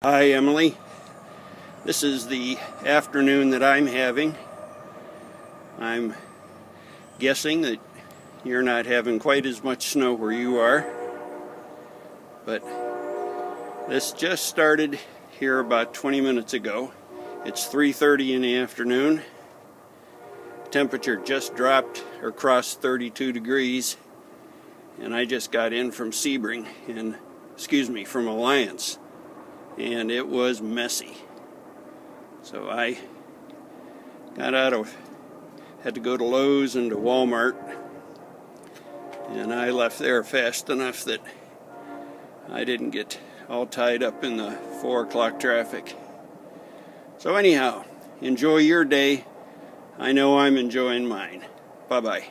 Hi Emily, this is the afternoon that I'm having. I'm guessing that you're not having quite as much snow where you are, but this just started here about 20 minutes ago. It's 3:30 in the afternoon. Temperature just dropped or crossed 32 degrees, and I just got in from Sebring from Alliance. And it was messy. So I had to go to Lowe's and to Walmart, and I left there fast enough that I didn't get all tied up in the 4 o'clock traffic. So anyhow, enjoy your day. I know I'm enjoying mine. Bye-bye.